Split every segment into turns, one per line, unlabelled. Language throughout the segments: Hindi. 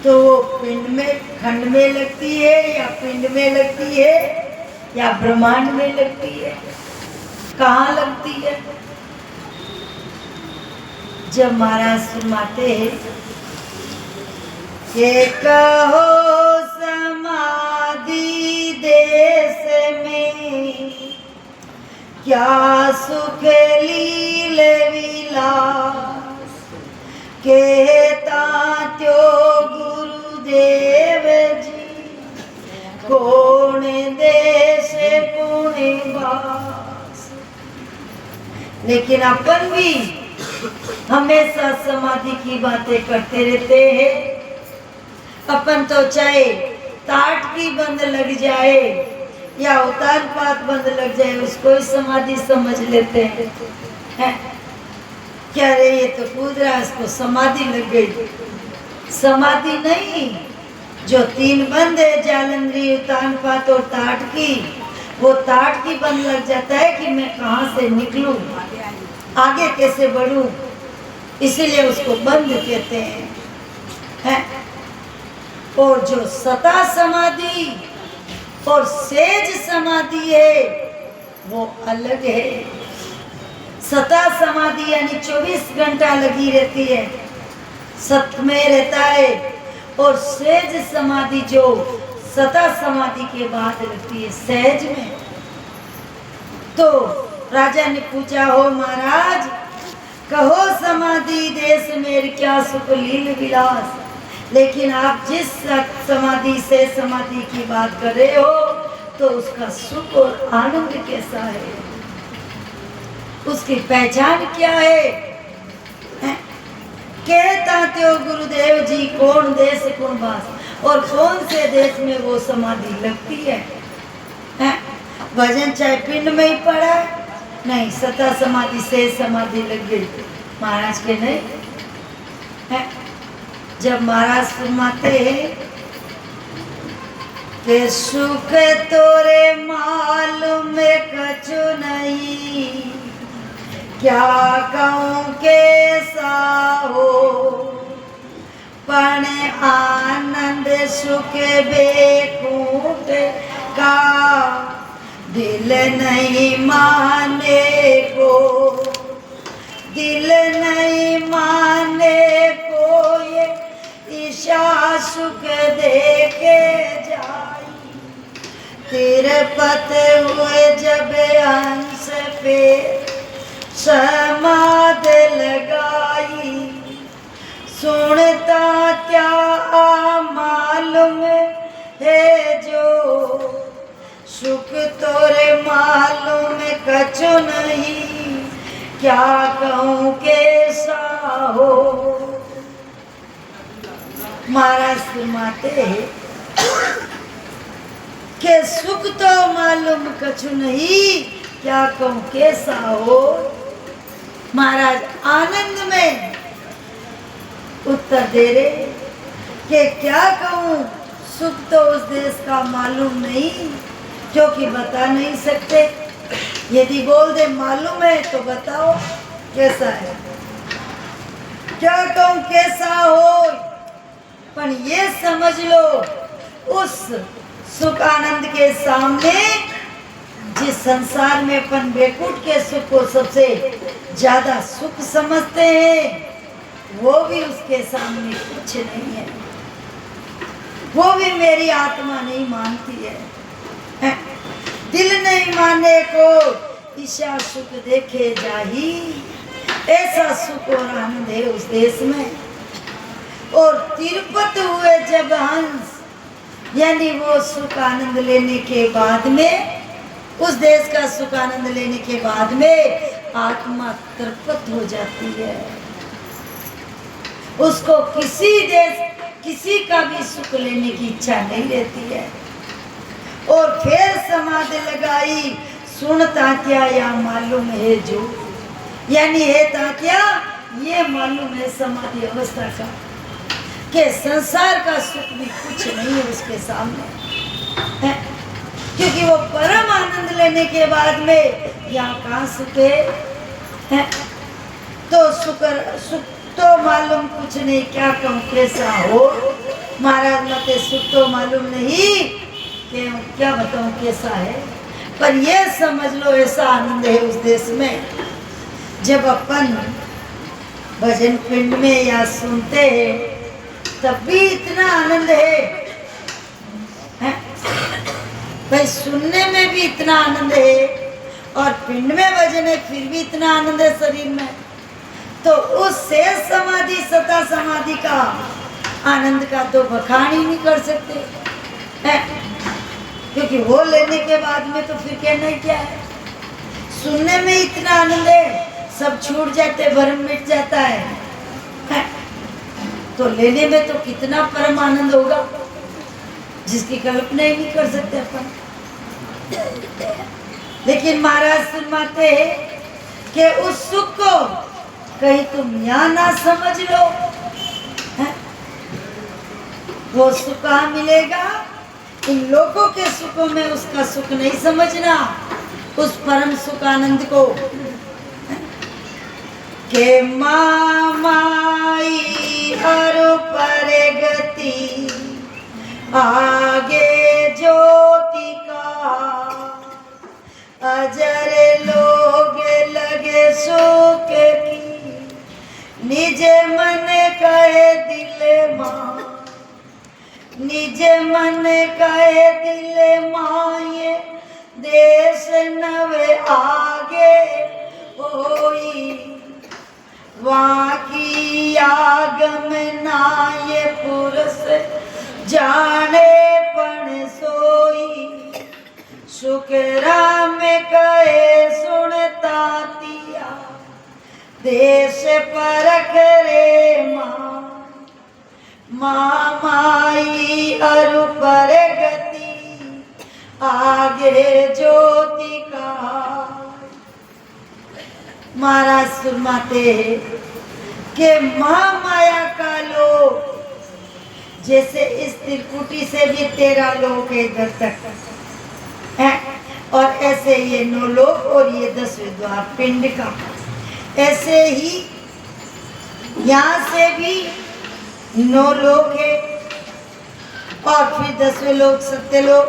तो वो पिंड में खंड में लगती है या पिंड में लगती है या ब्रह्मांड में लगती है, कहाँ लगती है? जब महाराज फरमाते हैं कि कहो समाधि देश में क्या सुख लील विलास, कहता त्यो गुरुदेव जी कौन देश पुण्य वास। लेकिन अपन भी हमेशा समाधि की बातें करते रहते हैं। अपन तो चाहे ताट की बंद लग जाए या उतार पात बंद लग जाए उसको ही समाधि समझ लेते हैं। क्या रे ये तो कूद रहा, इसको समाधि लग गई। समाधि नहीं, जो तीन बंद है जालंधरी उतान पात और ताट की, वो ताट की बंद लग जाता है कि मैं कहाँ से निकलूं, आगे कैसे बढ़ूं, इसीलिए उसको बंद कहते हैं। और जो सता समाधि और सेज समाधि है वो अलग है। सता समाधि यानी 24 घंटा लगी रहती है, सत में रहता है। और सेज समाधि जो सता समाधि के बाद लगती है सहज में। तो राजा ने पूछा, हो महाराज कहो समाधि देश में क्या सुख लील विलास, लेकिन आप जिस समाधि से समाधि की बात कर रहे हो तो उसका सुख और आनंद कैसा है, उसकी पहचान क्या है? कहता त्यो गुरुदेव जी कौन देश कौन वास, और कौन से देश में वो समाधि लगती है? भजन चाहे पिंड में ही पड़ा नहीं, सता समाधि से समाधि लग गई महाराज के नहीं है। जब महाराज फरमाते हैं कि सुख तोरे मालूम कछु नहीं, क्या कहूँ कैसा हो, पण आनंद सुख बेकूट का दिल नहीं माने को, दिल नहीं माने को ये ईशा सुख देके जाई। तेरे पते हुए जब हंस पे समाधि लगाई, सुनता क्या मालूम है जो सुख तोरे मालूम कछु नहीं, क्या कहूँ कैसा हो। महाराज फरमाते हैं कि सुख तो मालूम कछु नहीं, क्या कहूँ कैसा हो। महाराज आनंद में उत्तर दे रहे कि क्या कहूँ, सुख तो उस देश का मालूम नहीं, क्योंकि बता नहीं सकते। यदि बोल दे मालूम है तो बताओ कैसा है, क्या कहूँ कैसा हो। पर ये समझ लो उस सुख आनंद के सामने, जिस संसार में अपन बेकूट के सुख को सबसे ज्यादा सुख समझते हैं, वो भी उसके सामने कुछ नहीं है, वो भी मेरी आत्मा नहीं मानती है। दिल नहीं माने को ईशा सुख देखे जाही, ऐसा सुख और आनंद है उस देश में। और तिरुपत हुए जब हंस, यानी वो सुख आनंद लेने के बाद में, उस देश का सुख आनंद लेने के बाद में आत्मा तृप्त हो जाती है। उसको किसी देश किसी का भी सुख लेने की इच्छा नहीं रहती है। और फिर समाधि लगाई, सुनता क्या या मालूम है जो, यानी है तात्या ये मालूम है समाधि अवस्था का कि संसार का सुख भी कुछ नहीं है उसके सामने है। क्योंकि वो परम आनंद लेने के बाद में यहाँ कहाँ सुख है? तो सुख तो मालूम कुछ नहीं, क्या कहूँ कैसा हो। जाते सुख तो मालूम नहीं कि क्या बताऊं कैसा है, पर ये समझ लो ऐसा आनंद है उस देश में जब अपन भजन पिंड में या सुनते हैं तब भी इतना आनंद है, भाई सुनने में भी इतना आनंद है और पिंड में भजन है फिर भी इतना आनंद है शरीर में। तो उस शेष समाधि सता समाधि का आनंद का तो बखान ही नहीं कर सकते है? क्योंकि वो लेने के बाद में तो फिर कहना ही क्या है। सुनने में इतना आनंद है, सब छूट जाते, भरम मिट जाता है? तो लेने में तो कितना परम आनंद होगा जिसकी कल्पना ही नहीं कर सकते अपन। लेकिन महाराज फरमाते हैं कि उस सुख को कहीं तुम यहाँ ना समझ लो, है? वो सुख कहाँ मिलेगा? इन लोगों के सुखों में उसका सुख नहीं समझना, उस परम सुख आनंद को के मामाई अरु परे गति आगे ज्योति का अजरे लोग लगे सुख की निज मन कहे दिल माँ, निज मन कहे दिल माये देश नवे आगे होई वाकी आगम नाये पुरुष जाने पण सोई सुख राम कहे सुनता तिया देश परख रे माँ माई अरु पर गति आगे ज्योति का। महाराज फरमाते हैं कि महामाया का लोक जैसे इस त्रिकुटी से भी 13 लोक है इधर तक है, और ऐसे ये 9 लोक और ये 10वें द्वार पिंड का, ऐसे ही यहाँ से भी 9 लोक है और फिर 10वें लोक सत्यलोक,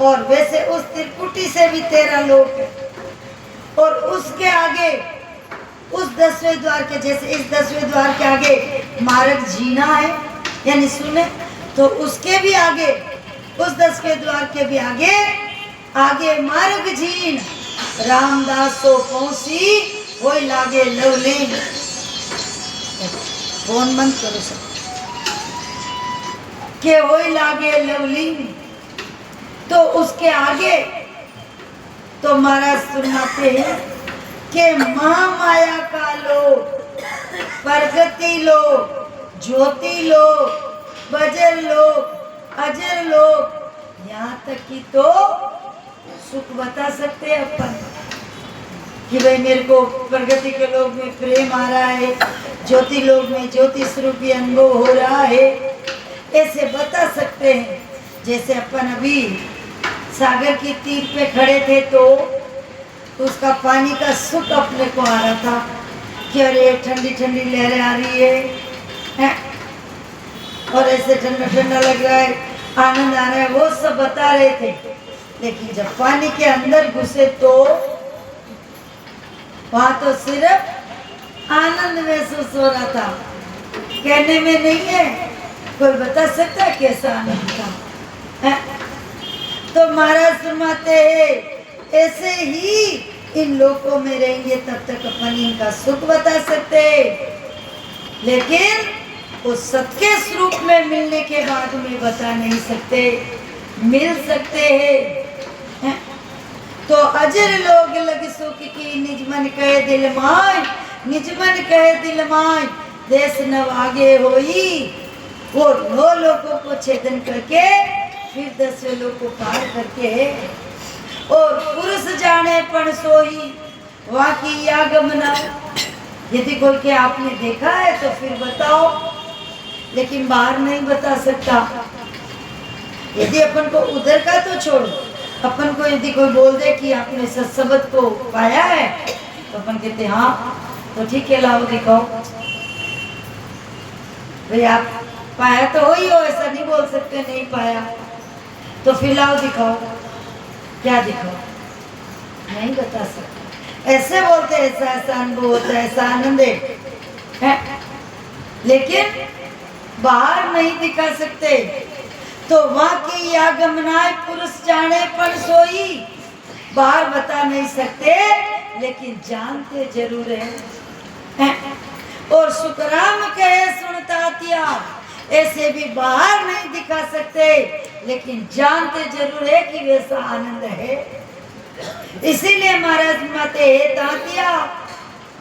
और वैसे उस त्रिकुटी से भी 13 लोक है, और उसके आगे उस 10वें द्वार के जैसे इस 10वें द्वार के आगे मार्ग जीना है यानी सुने, तो उसके भी आगे उस 10वें द्वार के भी आगे आगे मार्ग जीन रामदासो पहुंची वो लागे लवलीन। फोन बंद करो सब के वो लागे लवलीन। तो उसके आगे तो महाराज सुनाते हैं कि महामाया का लोक, प्रगति लोक, ज्योति लोक, बजर लोक, अजर लोक, यहाँ तक कि तो सुख बता सकते हैं अपन कि भाई मेरे को प्रगति के लोक में प्रेम आ रहा है, ज्योति लोक में ज्योति स्वरूपी अनुभव हो रहा है, ऐसे बता सकते हैं। जैसे अपन अभी सागर की तीर पे खड़े थे तो उसका पानी का सुख अपने को आ रहा था कि अरे ठंडी ठंडी लहरें आ रही है और ऐसे ठंडा ठंडा लग रहा है, आनंद आ रहा है, वो सब बता रहे थे। लेकिन जब पानी के अंदर घुसे तो वहां तो सिर्फ आनंद महसूस हो रहा था, कहने में नहीं है, कोई बता सकता है कैसा आनंद था है? तो महाराज फरमाते हैं ऐसे ही इन लोकों में रहेंगे तब तक अपन इनका सुख बता सकते, लेकिन उस सत्य स्वरूप में मिलने के बाद में बता नहीं सकते, मिल सकते हैं। तो अजर लोग लग सुख की निज मन कहे दिल माय, निज मन कहे दिल माय देश नव आगे होई। वो 9 लोगों को छेदन करके फिर 10वें लोग को पार करके और पुरुष जाने पण सोई वाकी आगमना। यदि कोई के आपने देखा है तो फिर बताओ, लेकिन बाहर नहीं बता सकता। यदि अपन को उधर का तो छोड़ो, अपन को यदि कोई बोल दे कि आपने सत्संग को पाया है तो अपन कहते हाँ तो ठीक है, लाओ दिखाओ। भाई आप पाया तो हो ही हो, ऐसा नहीं बोल सकते। के नहीं पाया तो फिर लाओ दिखाओ, क्या दिखाओ, नहीं बता सकते। ऐसे बोलते ऐसा ऐसा अनुभव होता है, ऐसा आनंद है, लेकिन बाहर नहीं दिखा सकते। तो वहां की आगमनाय पुरुष जाने पर सोई, बाहर बता नहीं सकते लेकिन जानते जरूर है। और सुखराम कहे सुनता तिया, ऐसे भी बाहर नहीं दिखा सकते लेकिन जानते जरूर है कि वैसा आनंद है। इसीलिए महाराज माते तातिया,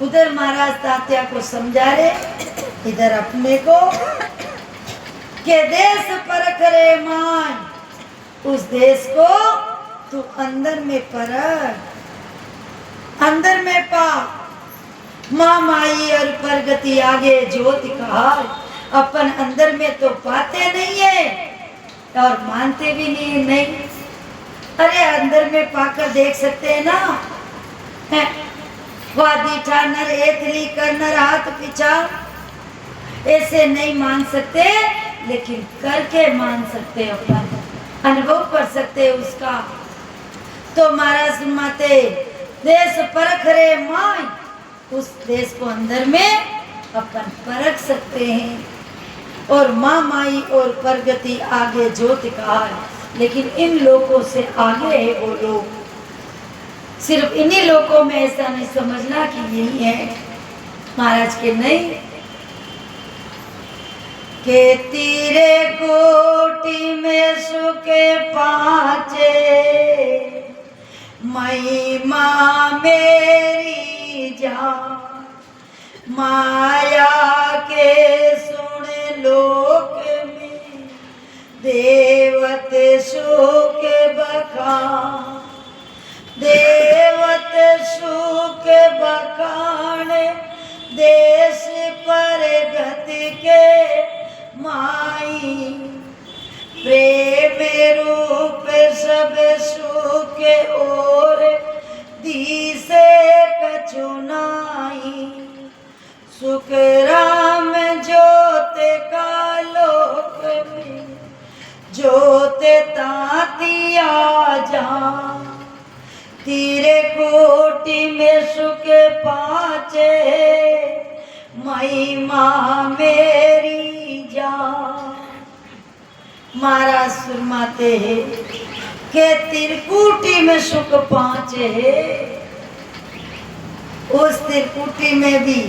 उधर महाराज तात्या को समझा रहे, इधर अपने को के देश परख रे मान, उस देश को तू अंदर में परख, अंदर में पा। माँ माई और प्रगति आगे ज्योति कहा, अपन अंदर में तो पाते नहीं है और मानते भी नहीं। अरे अंदर में पाकर देख सकते हैं ना, वादी ठानर एतली करनर हाथ पीछा, ऐसे नहीं मान सकते लेकिन करके मान सकते, अपन अनुभव कर सकते उसका। तो महाराज माते देश परख रे माई, उस देश को अंदर में अपन परख सकते हैं। और माँ माई और प्रगति आगे ज्योति कहा, लेकिन इन लोगों से आगे है वो लोग। सिर्फ इन्हीं लोगों में ऐसा नहीं समझना कि यही है, महाराज के नहीं के तीरे कोटि में सुखे पाचे, महिमा मेरी जान, माया के सुन लोक में देवत सुख बखान, देवत सुख बखान, देश पर गति के माई, प्रेम रूप सब सुख और दिसे कछु नाई, सुख राम ज्योत का लोक में, ज्योत तातिया जा, तीरे कोटि में सुख पाचे, महिमा मेरी जा। महाराज सुरमाते हैं के त्रिकुटी में सुख पाचे, उस त्रिकुटी में भी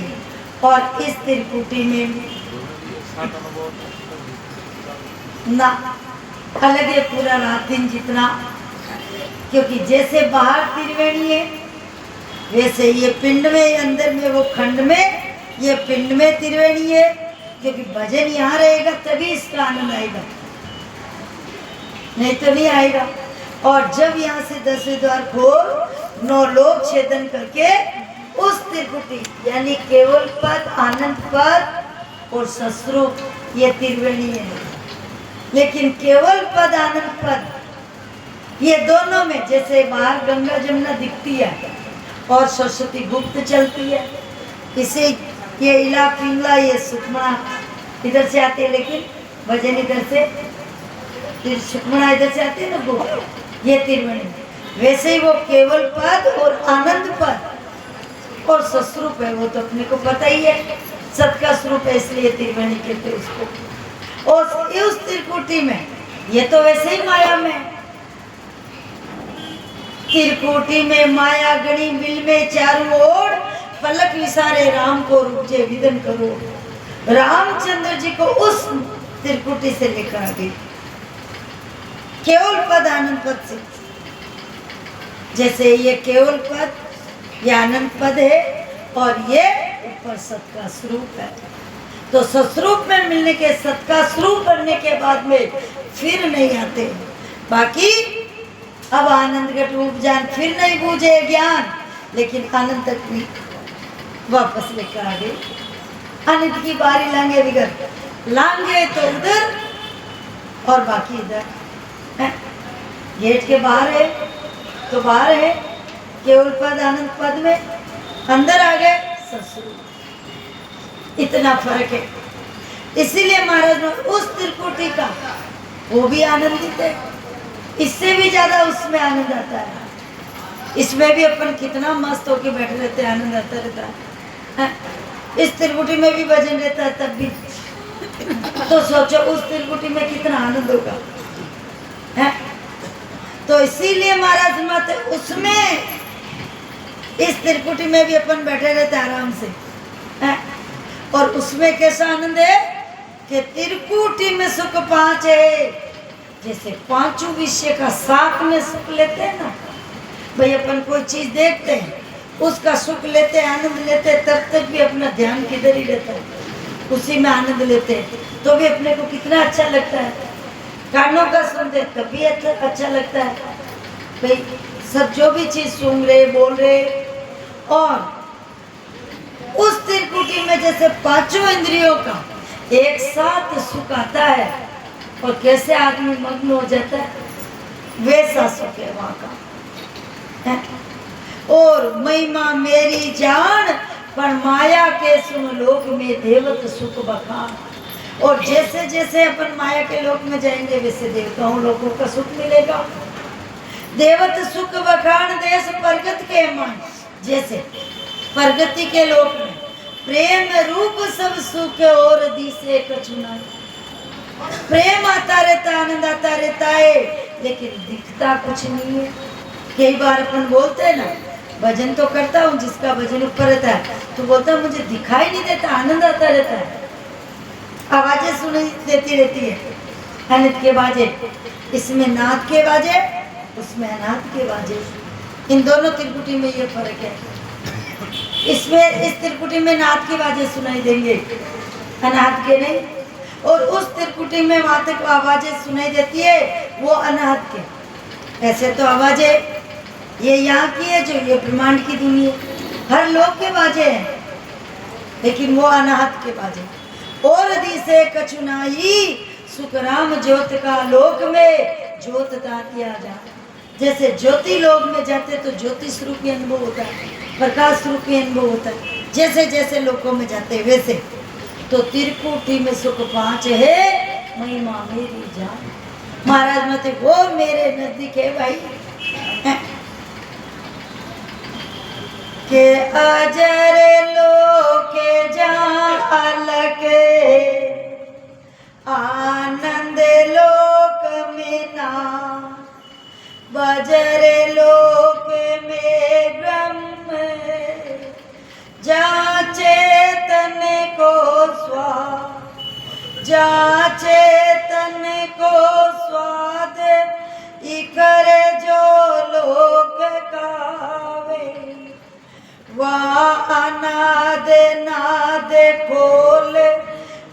और इस त्रिकुटी में भी ना अलग है पूरा रात दिन जितना, क्योंकि जैसे बाहर त्रिवेणी है वैसे ये पिंड में, अंदर में वो खंड में, ये पिंड में त्रिवेणी है। क्योंकि भजन यहाँ रहेगा तभी इसका आनंद आएगा, नहीं तो नहीं आएगा। और जब यहाँ से 10वें द्वार खोल 9 लोक छेदन करके उस त्रिकुटी यानी केवल पद, आनंद पद और सस्रूप, ये त्रिवेणी है। लेकिन केवल पद, आनंद पद, ये दोनों में जैसे बाहर गंगा जमुना दिखती है और सरस्वती गुप्त चलती है, इसे ये इला पिंगला, ये सुखमणा इधर से आते हैं, लेकिन भजन इधर से, फिर सुखमणा इधर से आते हैं ना गुप्त, ये त्रिवेणी। वैसे ही वो केवल पद और आनंद पद और सस्वरूप है, वो तो अपने को पता ही है, सबका स्वरूप है, इसलिए त्रिवेणी कहते हैं उसको। और उस त्रिकुटी में, ये तो वैसे ही माया में, त्रिकुटी में माया गणी मिल में चारों ओर, पलक विसारे राम को रूपजे विदन करो। रामचंद्र जी को उस त्रिकुटी से लेकर आ गई केवल पद आनंद पद से। जैसे ये केवल पद, ये आनंद पद है और ये ऊपर सत का स्वरूप है। तो सस्वरूप में मिलने के, सत का स्वरूप बनने के बाद में फिर नहीं आते। बाकी अब आनंद घट उपजान फिर नहीं बूझे ज्ञान, लेकिन आनंद तक भी वापस लेकर आ गए। आनंद की बारी लांगे बिगड़, लांगे तो उधर और बाकी इधर है। गेट के बाहर है तो बाहर है केवल पद, आनंद पद में, अंदर आ गए सस्वरूप। इतना फर्क है। इसीलिए महाराज ने उस त्रिकुटी का वो भी आनंदित है, इससे भी ज्यादा उसमें आनंद आता है। इसमें भी अपन कितना मस्त होके बैठे रहते हैं, आनंद आता रहता है। इस त्रिकुटी में भी भजन रहता है तब भी, तो सोचो उस त्रिकुटी में कितना आनंद होगा है? तो इसीलिए महाराज मत उसमें, इस त्रिकुटी में भी अपन बैठे रहते आराम से है? और उसमें कैसा आनंद है कि त्रिकुटी में सुख 5 है, जैसे पांचों विषय का साथ में सुख लेते हैं ना भाई। अपन कोई चीज देखते हैं, उसका सुख लेते हैं, आनंद लेते हैं, तब तक भी अपना ध्यान किधर ही रहता है, उसी में आनंद लेते हैं, तो भी अपने को कितना अच्छा लगता है। कानों का सुनते तब भी अच्छा लगता है भाई, सब जो भी चीज सुन रहे बोल रहे। और उस त्रिकुटी में जैसे पांचों इंद्रियों का एक साथ सुख आता है और कैसे आदमी मग्न हो जाता है, वैसा सुख है वहां का है? और महिमा मेरी जान पर माया के सुन लोक में देवत सुख बखान। और जैसे जैसे अपन माया के लोक में जाएंगे वैसे देवताओं लोगों का सुख मिलेगा। देवत सुख बखान देश प्रगत के मान, जैसे प्रगति के लोक में प्रेम रूप सब सुख और दिसे कछुना। प्रेम आता रहता, आनंद आता रहता है, लेकिन दिखता कुछ नहीं है। कई बार अपन बोलते हैं ना, भजन तो करता हूँ, जिसका भजन ऊपर रहता है तो बोलता है मुझे दिखाई नहीं देता, आनंद आता रहता है, आवाजें सुनाई देती रहती है, अनंत के बाजे, इसमें नाद के बाजे, उसमें अनाद के बाजे। इन दोनों त्रिकुटी में ये फर्क है। इसमें इस त्रिकुटी में नाद के बाजे सुनाई देंगे, अनाद के नहीं। और उस त्रिकुटी में वहां तक आवाजें सुनाई देती है, वो अनाहत के। ऐसे तो आवाजें ये यहाँ की है, जो ये ब्रह्मांड की दुनिया, हर लोक के बाजे हैं, लेकिन वो अनाहत के बाजे। और दिसे कछुनाई सुख राम ज्योत का लोक में ज्योत दातिया जा। जैसे ज्योति लोक में जाते तो ज्योतिष रूपी अनुभव होता है, प्रकाश रूपी अनुभव होता है। जैसे जैसे लोकों में जाते वैसे, तो त्रिकुटी में सुख 5 है, महिमा मेरी जान। महाराज मत वो मेरे नजदीक है भाई है? के अजर लोके जालक आनंद लोक में ना, बजर लोक में ब्रह्म जा चेतन को स्वाद, जा चेतन को स्वाद इकर जो लोक कावे। वाह अनाद नाद खोल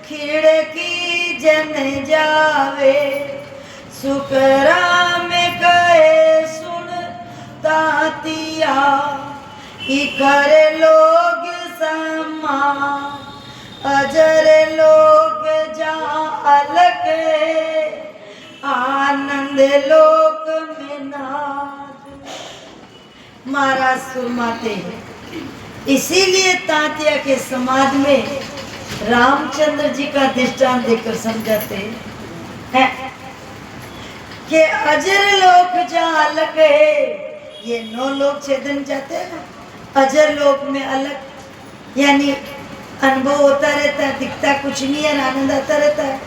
खिड़की जन जावे, सुख राम कहे सुन तातिया इकर लोग समा, अजर लोग जा अलग आनंद लोक में नाद। महाराज सुरमाते हैं, इसीलिए तातिया के समाज में रामचंद्र जी का दृष्टांत देकर समझाते हैं कि अजर लोक जा अलग है। ये 9 लोक छेदन जाते हैं ना, अजर लोक में अलग, यानी अनुभव होता रहता है, दिखता कुछ नहीं है, आनंद आता रहता है।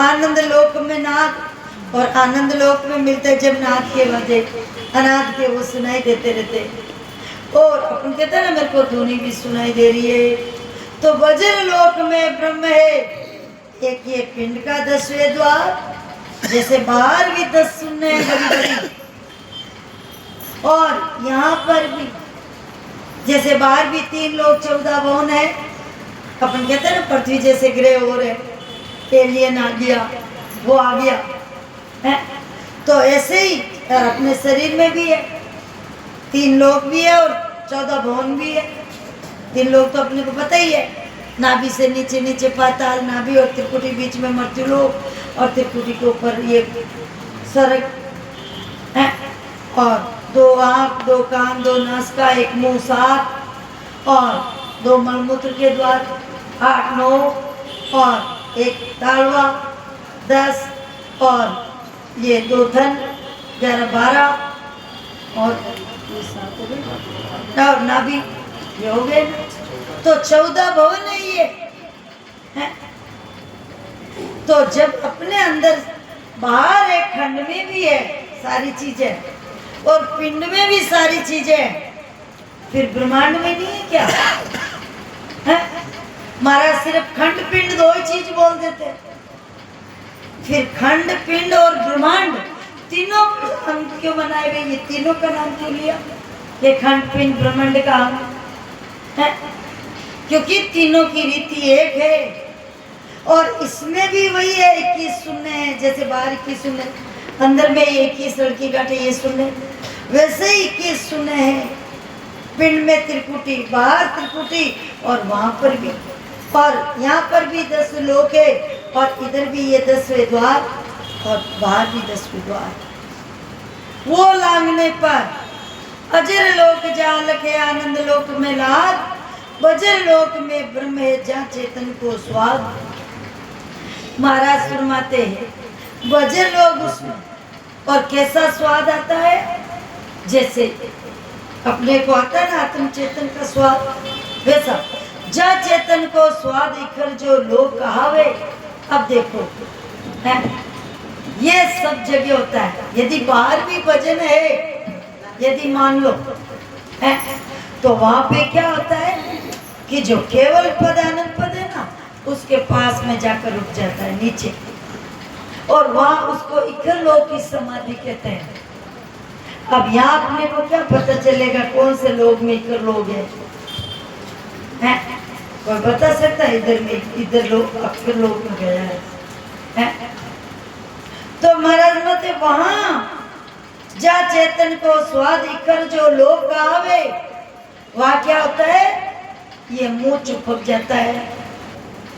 आनंद लोक में नाद, और आनंद लोक में मिलता है जब नाद के बजे, अनाद के वो सुनाई देते रहते। और अपन कहते हैं ना मेरे को ध्वनि भी सुनाई दे रही है, तो वज्र लोक में ब्रह्म है। एक ये पिंड का 10वें द्वार, जैसे बाहर भी 10 सुनने हैं बड़ी बड़ी, और यहाँ पर भी जैसे बाहर भी 3 लोग 14 भवन है। अपन कहते हैं ना पृथ्वी जैसे ग्रह हो रहे, एलियन आ गया, वो आ गया है, तो ऐसे ही अपने शरीर में भी है, 3 लोक भी है और 14 भवन भी है। 3 लोक तो अपने को पता ही है, नाभि से नीचे नीचे पाताल नाभि, और त्रिकुटी बीच में मृत्यु लोक, और त्रिकुटी के ऊपर ये सरक है, और 2 आँख 2 कान 2 नासिका 1 मुंह 7, और 2 मलमूत्र के द्वार 8 9, और 1 तालवा 10, और ये 2 धन 11 12 और नाभि, ये हो गए। तो 14 भवन है ये है? तो जब अपने अंदर, बाहर एक खंड में भी है सारी चीजें और पिंड में भी सारी चीजें, फिर ब्रह्मांड में नहीं है क्या? है? महाराज सिर्फ खंड पिंड 2 ही चीज बोल देते, फिर खंड पिंड और ब्रह्मांड तीनों हम क्यों बनाए गए? ये तीनों का नाम क्यों लिया? ये खंड पिंड ब्रह्मांड का है, क्योंकि तीनों की रीति एक है। और इसमें भी वही है, 21 शून्य है, जैसे बाहर 21 शून्य, अंदर में 21 लड़की गांठे ये शून्य, वैसे ही 21 शून्य है। पिंड में त्रिपुटी, बाहर त्रिपुटी, और वहां पर भी, और यहाँ पर भी 10 लोक है, और इधर भी ये 10वें द्वार, और बाहर भी 10वें द्वार। वो लांगने पर अजर लोक जालक है, आनंद लोक में लाद, बजर लोक में ब्रह्म है, जहाँ चेतन को स्वाद। महाराज फरमाते हैं बजर लोग उसमें, और कैसा स्वाद आता है? जैसे अपने को आता है ना आत्म चेतन का स्वाद, वैसा जा चेतन को स्वाद इखर जो लोग कहावे। अब देखो है, ये सब जगह होता है। यदि बाहर भी भजन है, यदि मान लो है, तो वहां पे क्या होता है कि जो केवल पद आनंद पद है ना, उसके पास में जाकर रुक जाता है नीचे, और वहां उसको इखर लोग की समाधि कहते हैं। अब यहाँ अपने को क्या पता चलेगा कौन से लोग में इखर लोग है? कोई बता सकता है? इधर में इधर लोग अक्षर लोग में गया है? तो महाराज मत वहां जा चेतन को स्वाद इकर जो लोग कहावे, वहां क्या होता है? ये मुंह चुपक जाता है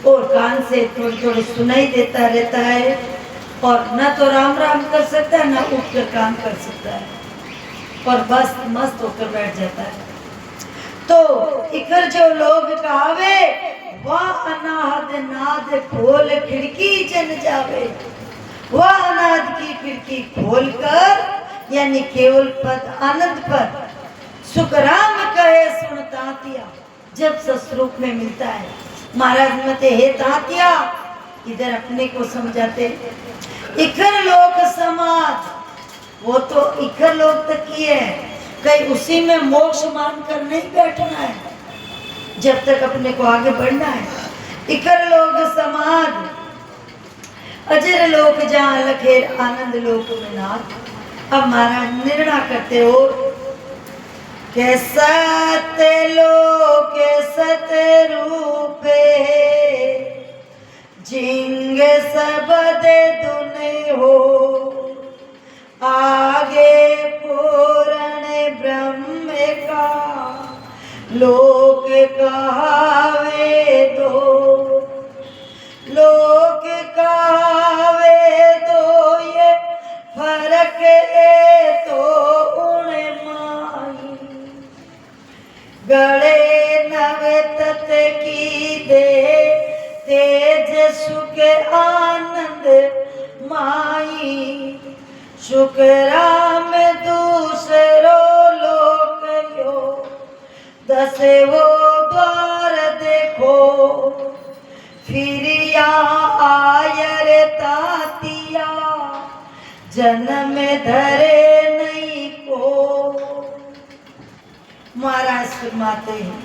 और कान से थोड़ी थोड़ी सुनाई देता रहता है, और न तो राम राम कर सकता है, न उठ कर काम कर सकता है, और बस मस्त होकर बैठ जाता है। तो इकर जो लोग कहावे, वाह अनाहद नाद खोल खिड़की जन जावे। वह अनाद की खिड़की खोलकर, यानी केवल पद आनंद पर सुखराम कहे सुन तातिया, जब सस्वरूप में मिलता है। महाराज मते हे तातिया, इधर अपने को समझाते, इखर लोक समाज, वो तो इखर लोक तक ही है, कहीं उसी में मोक्ष मान कर नहीं बैठना है, जब तक अपने को आगे बढ़ना है। इखर लोक समाज अजर लोक जहाँ लखेर आनंद लोक में नाथ। अब महाराज निर्णय करते हो के सत लोक सत रूपे, जिंग सबद दुने हो, आगे पूर्ण ब्रह्म का लोक कहावे दो, लोक कहावे दो, ये फर्क है तो उन माई। गड़े नव तत की दे, तेज सुख आनंद माई, सुख राम दूसरो लोक यो, दसे वो द्वार देखो, फिर यहाँ आयर तातिया, जन्म धरे नहीं को। महाराज फरमाते हैं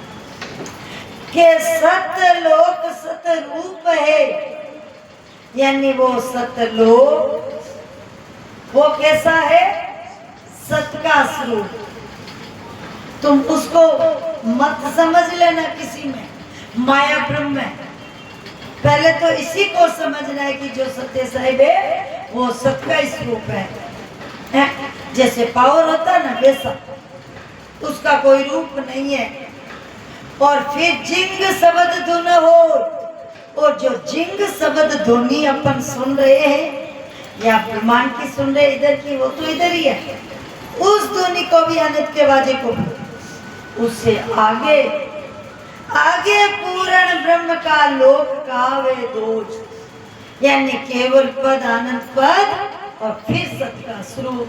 कि सतलोक सतरूप है, यानी वो सतलोक वो कैसा है? सत का स्वरूप। तुम उसको मत समझ लेना किसी में, माया ब्रह्म है। पहले तो इसी को समझना है कि जो सत्य साहिब है वो सत का स्वरूप है। जैसे पावर होता है ना, वैसा उसका कोई रूप नहीं है। और फिर जिंग शब्द धुन हो, और जो जिंग शब्द ध्वनि अपन सुन रहे हैं, या ब्रह्मांड की सुन रहे इधर की, वो तो इधर ही है। उस ध्वनि को भी अनंत के बाजे को भी, उससे आगे आगे पूर्ण ब्रह्म का लोक कावे दोष, यानी केवल पद आनंद पद और फिर सत का स्वरूप।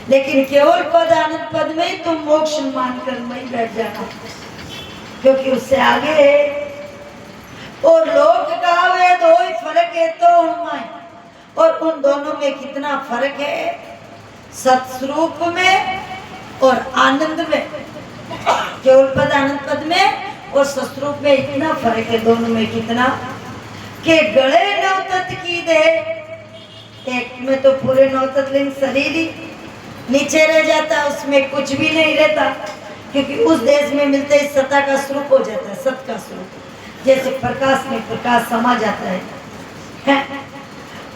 लेकिन केवल पद आनंद पद में ही तुम मोक्ष मानकर वहीं बैठ जाना, क्योंकि उससे आगे है। और लोक का वे दो ही फर्क है तो उनमें, और उन दोनों में कितना फर्क है, सत्स्वरूप में और आनंद में। केवल पद आनंद पद में और सत्स्वरूप में इतना फर्क है, दोनों में कितना कि गले नवतत की दे, एक में तो पूरे नवतत लिंग शरीर ही नीचे रह जाता, उसमें कुछ भी नहीं रहता, क्योंकि उस देश में मिलते ही सत्ता का स्वरूप हो जाता है, सत का स्वरूप। जैसे प्रकाश में प्रकाश समा जाता है।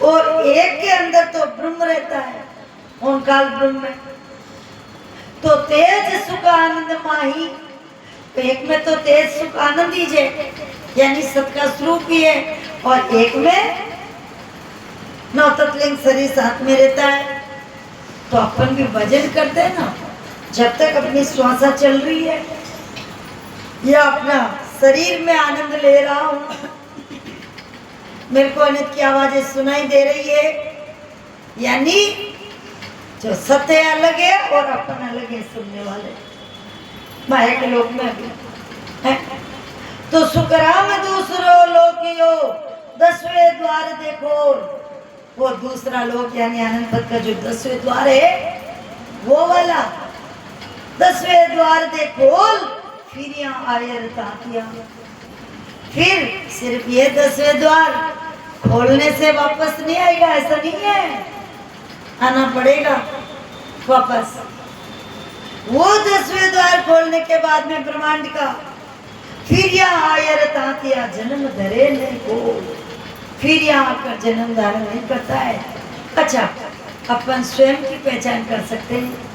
और एक के अंदर तो ब्रह्म रहता है, ओंकार ब्रह्म में तो तेज सुख आनंद माही, तो एक में तो तेज सुख आनंद ही है, यानी सत का स्वरूप ही है, और एक में नवतत्लिंग शरीर साथ में रहता है। तो अपन भी भजन करते हैं ना, जब तक अपनी श्वासा चल रही है या अपना शरीर में आनंद ले रहा हूं, मेरे को अनित की आवाजें सुनाई दे रही है, यानी जो सत्य अलग है और अपन अलग है सुनने वाले, माया के लोक में भी है। तो सुखराम दूसरो लोकियो 10वें द्वार देखो, वो दूसरा लोक यानी आनंद पद का जो 10वें द्वार है वो वाला 10वें द्वार देखो, फिर यहाँ आयर तातिया। फिर सिर्फ ये 10वें द्वार खोलने से वापस नहीं आएगा, ऐसा नहीं है, आना पड़ेगा वापस। वो 10वें द्वार खोलने के बाद में ब्रह्मांड का फिर यहाँ आयर तातिया जन्म धरे नहीं को, फिर यहाँ आकर जन्म धारण नहीं करता है। अच्छा, अपन स्वयं की पहचान कर सकते हैं,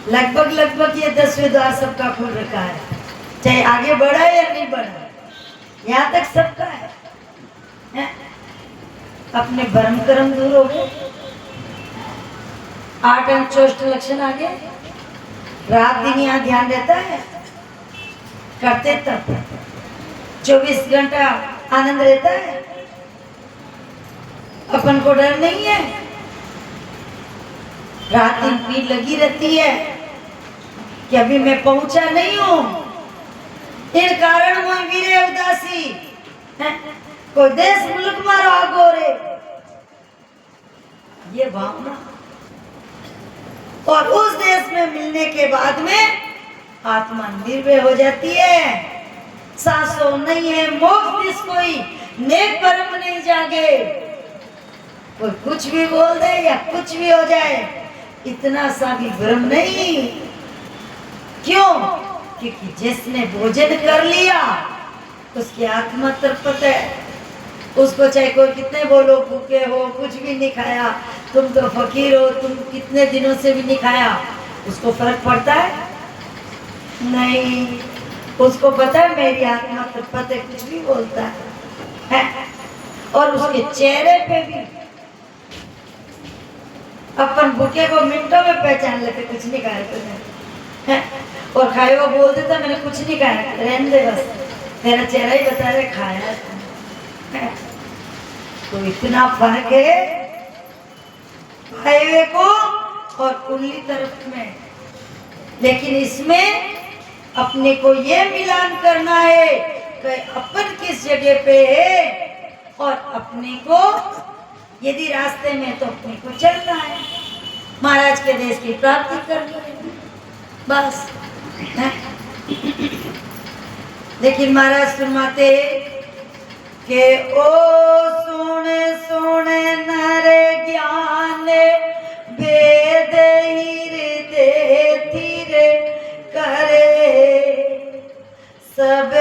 लगभग ये 10वें द्वार सबका खुल रखा है, चाहे आगे बढ़ा है या नहीं बढ़ा, यहाँ तक सबका है। अपने भ्रम कर्म दूर हो गए, 8 अंग चोष्ट लक्षण आगे, रात दिन यहाँ ध्यान रहता है, करते तब 24 घंटा आनंद रहता है, अपन को डर नहीं है, रात दिन पीड़ लगी रहती है कि अभी मैं पहुंचा नहीं हूं, इन कारण मोह वीरे उदासी है, कोई देश मुल्क मारो आगो रे, ये भावना। और उस देश में मिलने के बाद में आत्मा निर्भय हो जाती है, सांसों नहीं है, मोक्ष कोई नेक परम नहीं जागे, कोई कुछ भी बोल दे या कुछ भी हो जाए, इतना सा भी भ्रम नहीं। क्यों? क्योंकि जिसने भोजन कर लिया उसकी आत्मा तृप्त है, उसको चाहे कोई कितने बोलो भूखे हो, कुछ भी नहीं खाया, तुम तो फकीर हो, तुम कितने दिनों से भी नहीं खाया, उसको फर्क पड़ता है? नहीं, उसको पता है मेरी आत्मा तृप्त है, कुछ भी बोलता है। और उसके चेहरे पे भी अपन भूखे को मिनटों में पहचान लेते, कुछ नहीं खाया तुमने, और खाए वो बोल देता मैंने कुछ नहीं खाया, रहने दे बस, तेरा चेहरा ही बता रहे खाया है। तो इतना फर्क है हाईवे को और उल्ली तरफ में, लेकिन इसमें अपने को ये मिलान करना है कि अपन किस जगह पे है, और अपने को यदि रास्ते में तो अपने को चलना है, महाराज के देश की प्राप्ति करनी है बस है। लेकिन महाराज फरमाते के ओ सुने सुने नर ज्ञान वेद हृदय धीरे करे, सब